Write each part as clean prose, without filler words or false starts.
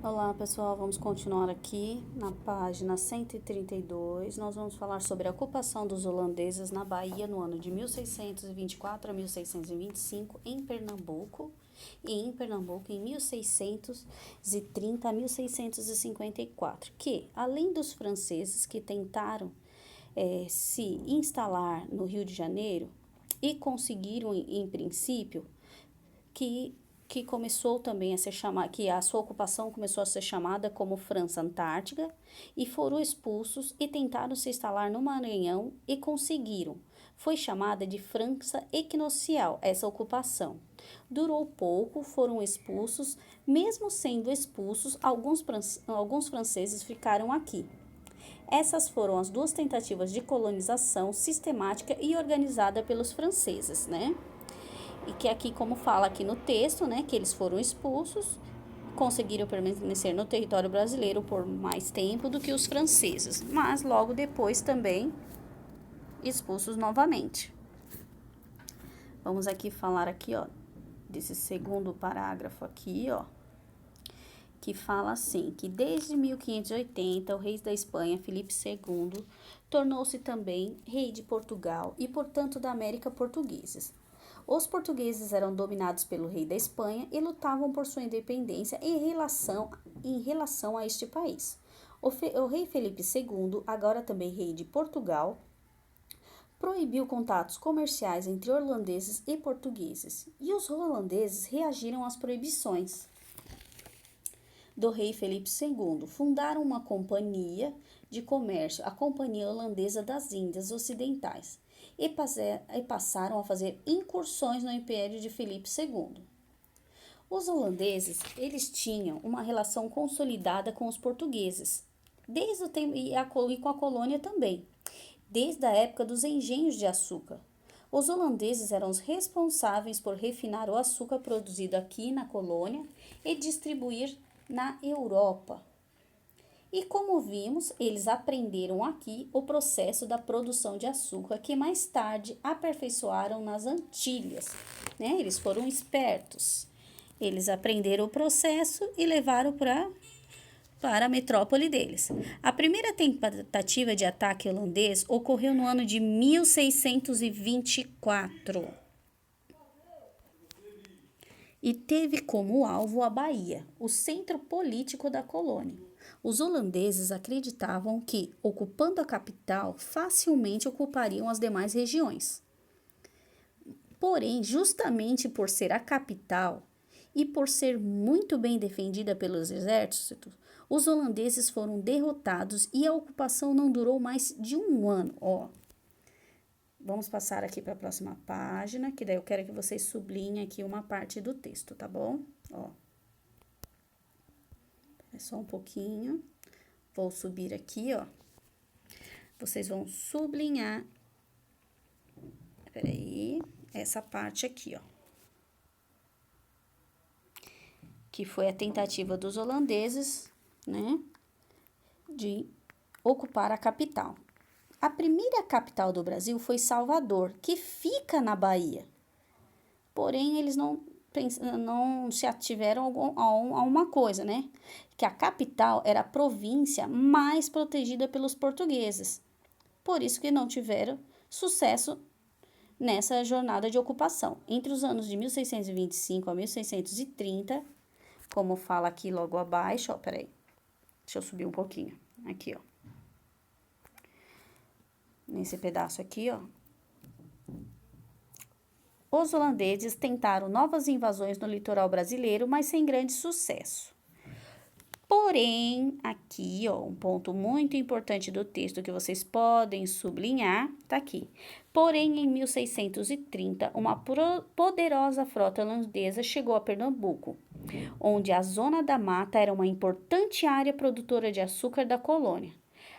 Olá pessoal, vamos continuar aqui na página 132. Nós vamos falar sobre a ocupação dos holandeses na Bahia no ano de 1624 a 1625 em Pernambuco em 1630 a 1654, que, além dos franceses que tentaram se instalar no Rio de Janeiro e conseguiram, em princípio, que começou também a ser chamada, que a sua ocupação começou a ser chamada como França Antártica, e foram expulsos e tentaram se instalar no Maranhão e conseguiram. Foi chamada de França Equinocial, essa ocupação. Durou pouco, foram expulsos, mesmo sendo expulsos, alguns franceses ficaram aqui. Essas foram as duas tentativas de colonização sistemática e organizada pelos franceses, né? E que aqui, como fala aqui no texto, né, que eles foram expulsos, conseguiram permanecer no território brasileiro por mais tempo do que os franceses, mas logo depois também expulsos novamente. Vamos aqui falar aqui, ó, desse segundo parágrafo aqui, ó, que fala assim, que desde 1580 o rei da Espanha, Filipe II, tornou-se também rei de Portugal e, portanto, da América portugueses. Os portugueses eram dominados pelo rei da Espanha e lutavam por sua independência em relação a este país. O rei Felipe II, agora também rei de Portugal, proibiu contatos comerciais entre holandeses e portugueses, e os holandeses reagiram às proibições do rei Felipe II. Fundaram uma companhia de comércio, a Companhia Holandesa das Índias Ocidentais, e passaram a fazer incursões no império de Filipe II. Os holandeses, eles tinham uma relação consolidada com os portugueses, desde o tempo, e com a colônia também, desde a época dos engenhos de açúcar. Os holandeses eram os responsáveis por refinar o açúcar produzido aqui na colônia e distribuir na Europa. E como vimos, eles aprenderam aqui o processo da produção de açúcar, que mais tarde aperfeiçoaram nas Antilhas, né? Eles foram espertos. Eles aprenderam o processo e levaram para a metrópole deles. A primeira tentativa de ataque holandês ocorreu no ano de 1624 e teve como alvo a Bahia, o centro político da colônia. Os holandeses acreditavam que, ocupando a capital, facilmente ocupariam as demais regiões. Porém, justamente por ser a capital e por ser muito bem defendida pelos exércitos, os holandeses foram derrotados e a ocupação não durou mais de um ano. Vamos passar aqui para a próxima página, que daí eu quero que vocês sublinhem aqui uma parte do texto, tá bom? É só um pouquinho. Vou subir aqui, ó. Vocês vão sublinhar. Peraí. Essa parte aqui, ó. Que foi a tentativa dos holandeses, né? De ocupar a capital. A primeira capital do Brasil foi Salvador, que fica na Bahia. Porém, eles não se ativeram a uma coisa, né? Que a capital era a província mais protegida pelos portugueses. Por isso que não tiveram sucesso nessa jornada de ocupação. Entre os anos de 1625 a 1630, como fala aqui logo abaixo, peraí, deixa eu subir um pouquinho, aqui, nesse pedaço aqui, os holandeses tentaram novas invasões no litoral brasileiro, mas sem grande sucesso. Porém, aqui, um ponto muito importante do texto que vocês podem sublinhar, tá aqui. Porém, em 1630, uma poderosa frota holandesa chegou a Pernambuco, onde a Zona da Mata era uma importante área produtora de açúcar da colônia.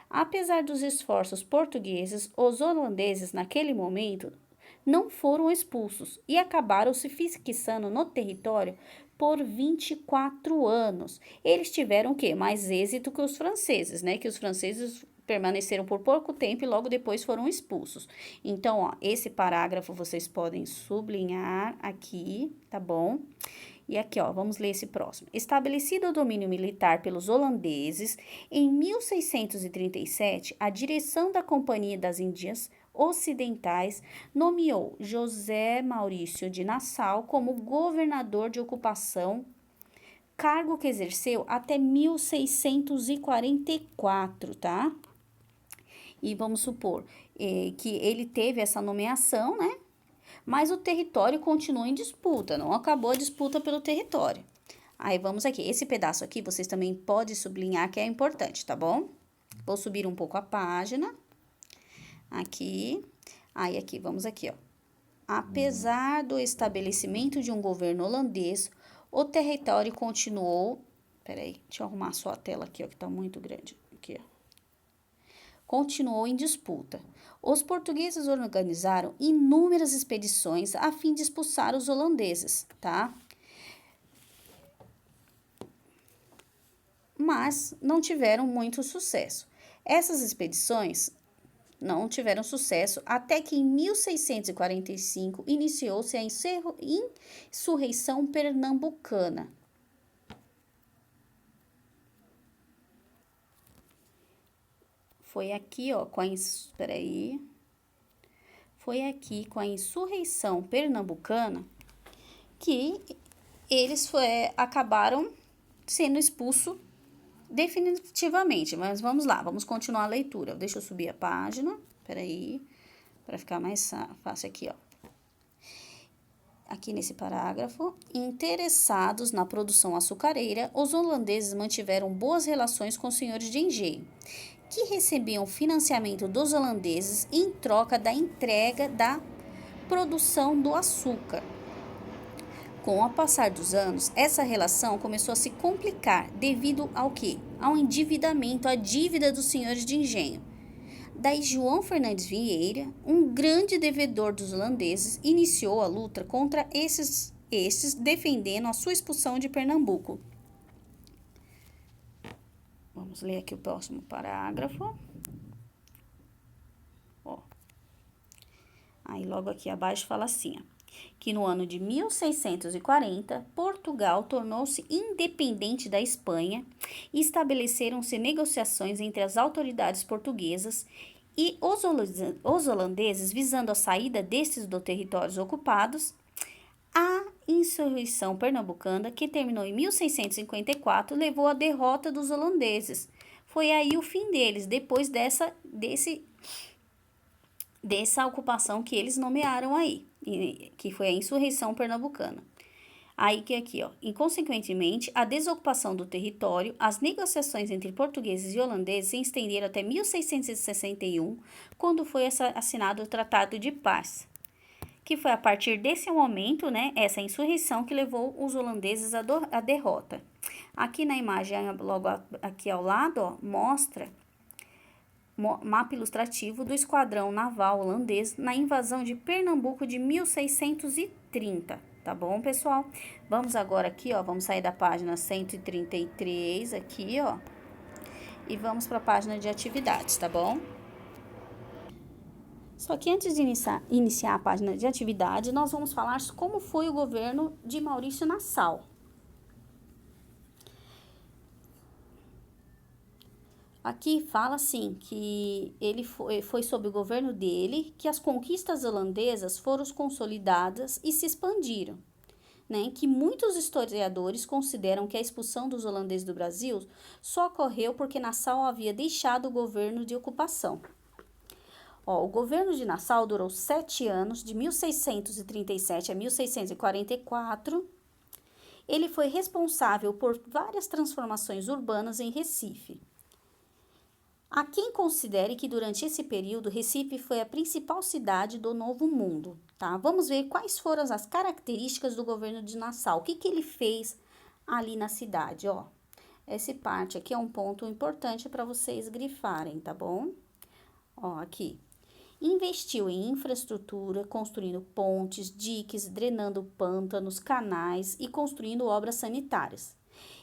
Apesar dos esforços portugueses, os holandeses, naquele momento, não foram expulsos e acabaram se fixando no território por 24 anos. Eles tiveram o quê? Mais êxito que os franceses, né? Que os franceses permaneceram por pouco tempo e logo depois foram expulsos. Então, esse parágrafo vocês podem sublinhar aqui, tá bom? E aqui, ó, vamos ler esse próximo. Estabelecido o domínio militar pelos holandeses, em 1637, a direção da Companhia das Índias Ocidentais nomeou José Maurício de Nassau como governador de ocupação, cargo que exerceu até 1644, tá? E vamos supor que ele teve essa nomeação, né? Mas o território continua em disputa, não acabou a disputa pelo território. Aí vamos aqui, esse pedaço aqui vocês também podem sublinhar que é importante, tá bom? Vou subir um pouco a página, aqui, aí aqui, vamos aqui, ó. Apesar do estabelecimento de um governo holandês, o território continuou, peraí, deixa eu arrumar só a tela aqui, ó, que tá muito grande, aqui, ó. Continuou em disputa. Os portugueses organizaram inúmeras expedições a fim de expulsar os holandeses, tá? Mas não tiveram muito sucesso. Essas expedições não tiveram sucesso até que em 1645 iniciou-se a insurreição pernambucana. Foi aqui, ó, Foi aqui com a insurreição pernambucana que eles acabaram sendo expulsos definitivamente. Mas vamos lá, vamos continuar a leitura. Deixa eu subir a página, peraí, para ficar mais fácil aqui, ó. Aqui nesse parágrafo, interessados na produção açucareira, os holandeses mantiveram boas relações com os senhores de engenho, que recebiam financiamento dos holandeses em troca da entrega da produção do açúcar. Com o passar dos anos, essa relação começou a se complicar devido ao quê? Ao endividamento, à dívida dos senhores de engenho. Daí João Fernandes Vieira, um grande devedor dos holandeses, iniciou a luta contra estes defendendo a sua expulsão de Pernambuco. Vamos ler aqui o próximo parágrafo. Ó. Aí logo aqui abaixo fala assim, ó, que no ano de 1640, Portugal tornou-se independente da Espanha e estabeleceram-se negociações entre as autoridades portuguesas e os holandeses visando a saída destes dos territórios ocupados. A insurreição pernambucana, que terminou em 1654, levou à derrota dos holandeses. Foi aí o fim deles, depois dessa ocupação que eles nomearam aí, que foi a insurreição pernambucana. Aí que aqui, ó, e consequentemente, a desocupação do território, as negociações entre portugueses e holandeses se estenderam até 1661, quando foi assinado o Tratado de Paz, que foi a partir desse momento, né, essa insurreição que levou os holandeses à derrota. Aqui na imagem, logo aqui ao lado, ó, mostra mapa ilustrativo do esquadrão naval holandês na invasão de Pernambuco de 1630, tá bom, pessoal? Vamos agora aqui, ó, vamos sair da página 133 aqui, ó, e vamos para a página de atividades, tá bom? Só que antes de iniciar a página de atividade, nós vamos falar como foi o governo de Maurício Nassau. Aqui fala assim, que ele foi sob o governo dele que as conquistas holandesas foram consolidadas e se expandiram, né? Que muitos historiadores consideram que a expulsão dos holandeses do Brasil só ocorreu porque Nassau havia deixado o governo de ocupação. Ó, o governo de Nassau durou 7 anos, de 1637 a 1644. Ele foi responsável por várias transformações urbanas em Recife. Há quem considere que durante esse período Recife foi a principal cidade do Novo Mundo, tá? Vamos ver quais foram as características do governo de Nassau, o que ele fez ali na cidade, ó. Essa parte aqui é um ponto importante para vocês grifarem, tá bom? Ó, aqui. Investiu em infraestrutura, construindo pontes, diques, drenando pântanos, canais e construindo obras sanitárias.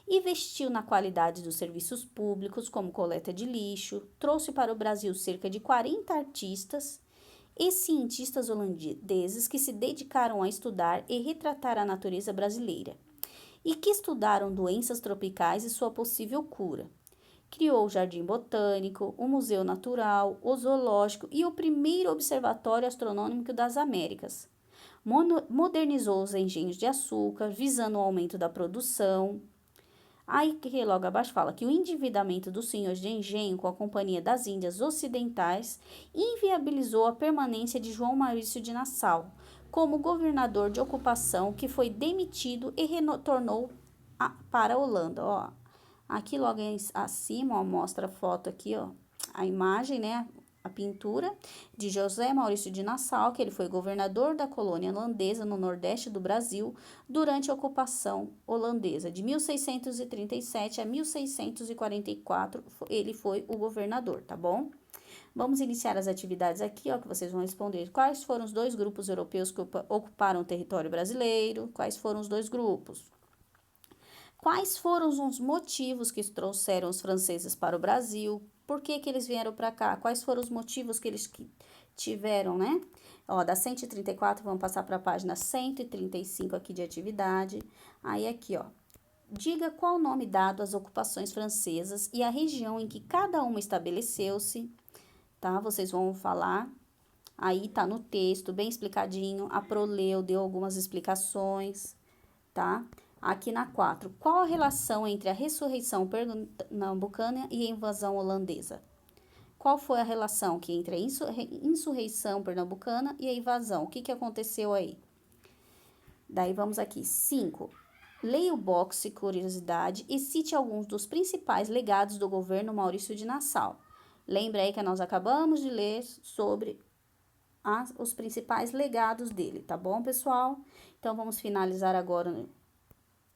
Investiu na qualidade dos serviços públicos, como coleta de lixo, trouxe para o Brasil cerca de 40 artistas e cientistas holandeses que se dedicaram a estudar e retratar a natureza brasileira. e que estudaram doenças tropicais e sua possível cura. Criou o Jardim Botânico, o Museu Natural, o Zoológico e o primeiro Observatório Astronômico das Américas. Modernizou os engenhos de açúcar, visando o aumento da produção. Aí que logo abaixo fala que o endividamento dos senhores de engenho com a Companhia das Índias Ocidentais inviabilizou a permanência de João Maurício de Nassau como governador de ocupação, que foi demitido e retornou para a Holanda. Ó, aqui logo acima, ó, mostra a foto aqui, ó, a imagem, né? A pintura de José Maurício de Nassau, que ele foi governador da colônia holandesa no nordeste do Brasil durante a ocupação holandesa. De 1637 a 1644, ele foi o governador, tá bom? Vamos iniciar as atividades aqui, ó, que vocês vão responder. Quais foram os dois grupos europeus que ocuparam o território brasileiro? Quais foram os dois grupos? Quais foram os motivos que trouxeram os franceses para o Brasil? Por que eles vieram para cá? Quais foram os motivos que eles tiveram, né? Ó, da 134, vamos passar para a página 135 aqui de atividade. Aí aqui, ó. Diga qual o nome dado às ocupações francesas e a região em que cada uma estabeleceu-se, tá? Vocês vão falar. Aí tá no texto, bem explicadinho. A Pro leu, deu algumas explicações, tá? Aqui na 4, qual a relação entre a ressurreição pernambucana e a invasão holandesa? Qual foi a relação que entre a insurreição pernambucana e a invasão? O que aconteceu aí? Daí vamos aqui, 5. Leia o box curiosidade e cite alguns dos principais legados do governo Maurício de Nassau. Lembra aí que nós acabamos de ler sobre os principais legados dele, tá bom, pessoal? Então, vamos finalizar agora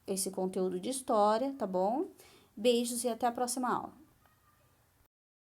esse conteúdo de história, tá bom? Beijos e até a próxima aula.